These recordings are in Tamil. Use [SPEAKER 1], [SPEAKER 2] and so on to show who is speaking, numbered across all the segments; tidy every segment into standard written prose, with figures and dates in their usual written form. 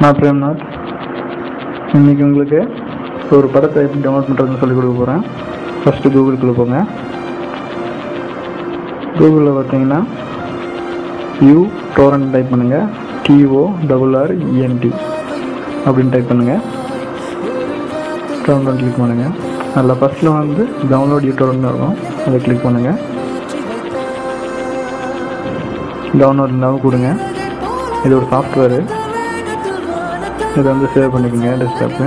[SPEAKER 1] நான் பிரேம்நாத். இன்றைக்கி உங்களுக்கு ஒரு படத்தை எப்படி டவுன்லோட் பண்ணுறதுன்னு சொல்லிக் கொடுக்க போகிறேன். ஃபஸ்ட்டு கூகுளுக்குள்ளே போங்க. கூகுளில் பார்த்தீங்கன்னா torrent டைப் பண்ணுங்கள். TORRENT அப்படின்னு டைப் பண்ணுங்கள். டவுன்லோட் கிளிக் பண்ணுங்கள். அதில் ஃபஸ்ட்டில் வந்து டவுன்லோட் torrent இருக்கும், அதை கிளிக் பண்ணுங்கள். டவுன்லோட் இருந்தாலும் கொடுங்க. இது ஒரு சாஃப்ட்வேரு. இதை வந்து சேவ் பண்ணிக்கோங்க. டெஸ்க்டாப்பு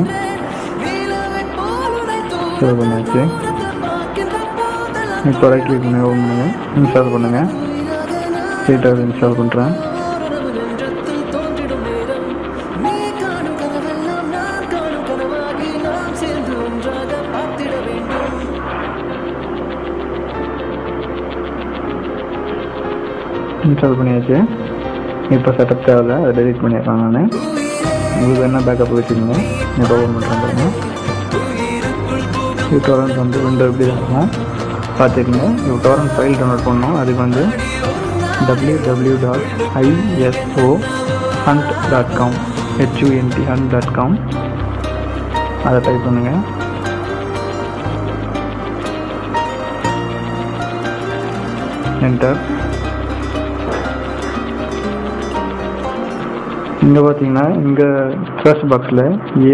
[SPEAKER 1] சேவ் பண்ணியாச்சு. இப்போ ரைட் கிளிக் பண்ணி ஓப்பன் பண்ணுங்கள். இன்ஸ்டால் பண்ணுங்கள். ஸ்ட்ரெயிட்டாக இன்ஸ்டால் பண்ணுறேன். இன்ஸ்டால் பண்ணியாச்சு. இப்போ செட்டப் தேவையில்லை, அதை டெலிட் பண்ணியிருக்கேன் நான். உங்களுக்கு என்ன பேக்கப் வச்சுக்கோங்க. இப்போ ஓப்பன் பண்ணுறேன் பாருங்க. இது torrent வந்து விண்டோ எப்படி இருக்கும் பார்த்துக்கோங்க. இப்போ torrent ஃபைல் டவுன்லோட் பண்ணணும். அதுக்கு வந்து www.isohunt.com hunt.com அதை டைப் பண்ணுங்கள். என்டர். இங்கே பார்த்தீங்கன்னா இங்கே சர்ச் பாக்ஸில்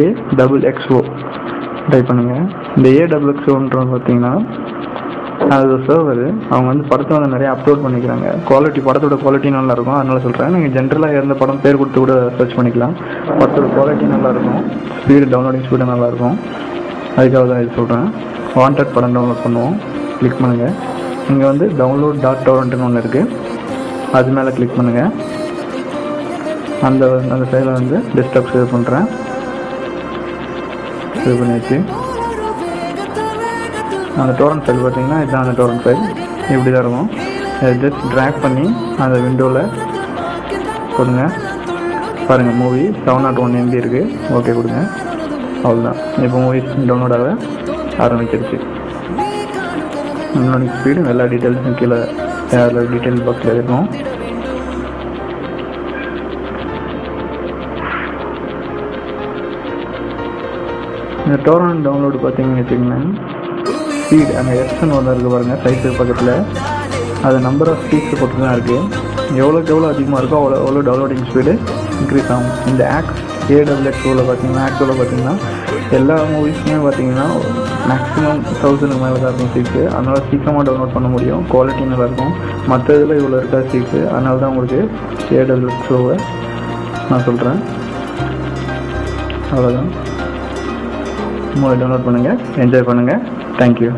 [SPEAKER 1] AXXO டைப் பண்ணுங்கள். இந்த AXXOன்றது பார்த்தீங்கன்னா அது ஒரு சர்வர். அவங்க வந்து படத்தை வந்து நிறைய அப்லோட் பண்ணிக்கிறாங்க. படத்தோட குவாலிட்டி நல்லாயிருக்கும், அதனால சொல்கிறேன். நீங்கள் ஜென்ரலாக இருந்த படம் பேர் கொடுத்து கூட சர்ச் பண்ணிக்கலாம். படத்தோட குவாலிட்டி நல்லாயிருக்கும், டவுன்லோடிங் ஸ்பீடு நல்லாயிருக்கும். அதுக்காக தான் இது சொல்கிறேன். வாண்டட் படம் டவுன்லோட் பண்ணுவோம். கிளிக் பண்ணுங்கள். இங்கே வந்து download.torrentன்னு ஒன்று இருக்குது, அது மேலே கிளிக் பண்ணுங்கள். அந்த ஃபைலை வந்து டெஸ்க்டாப் சேவ் பண்ணுறேன். சேவ் பண்ணியாச்சு. அந்த torrent ஃபைல் பார்த்தீங்கன்னா இதுதான் அந்த torrent ஃபைல். இப்படி தான் இருக்கும். அதை ஜஸ்ட் ட்ராக் பண்ணி அந்த விண்டோவில் கொடுங்க. பாருங்கள், மூவி 701 MB இருக்குது. ஓகே கொடுங்க. அவ்வளோதான். இப்போ மூவிஸ் டவுன்லோட் ஆக ஆரம்பிச்சிருச்சு. டவுன்லோடிங் ஸ்பீடு எல்லா டீட்டெயில்ஸும் கீழே டீட்டெயில் பாக்ஸில் இருக்கும். இந்த torrent டவுன்லோடு பார்த்தீங்கன்னு வச்சுக்கோங்களேன், ஸ்பீட் அங்கே எக்ஸ்டன் ஒன்று இருக்குது பாருங்கள் சைஸு பக்கத்தில். அது நம்பர் ஆஃப் ஸ்பீட்ஸை பொறுத்து தான் இருக்குது. எவ்வளோக்கு எவ்வளோ அதிகமாக இருக்கோ அவ்வளோ டவுன்லோடிங் ஸ்பீடு இன்க்ரீஸ் ஆகும். இந்த AXXOவில் பார்த்தீங்கன்னா எல்லா மூவிஸுமே பார்த்தீங்கன்னா மேக்ஸிமம் 1000 மேலே தான் இருக்கும் சீட்ஸு. அதனால் சீக்கிரமாக டவுன்லோட் பண்ண முடியும். குவாலிட்டி நல்லாயிருக்கும். மற்ற இதில் இவ்வளோ இருக்காது சீட்ஸு. அதனால தான் உங்களுக்கு AXXOவை நான் சொல்கிறேன். அவ்வளோதான். மூவி டவுன்லோட் பண்ணுங்கள், என்ஜாய் பண்ணுங்கள். தேங்க்யூ.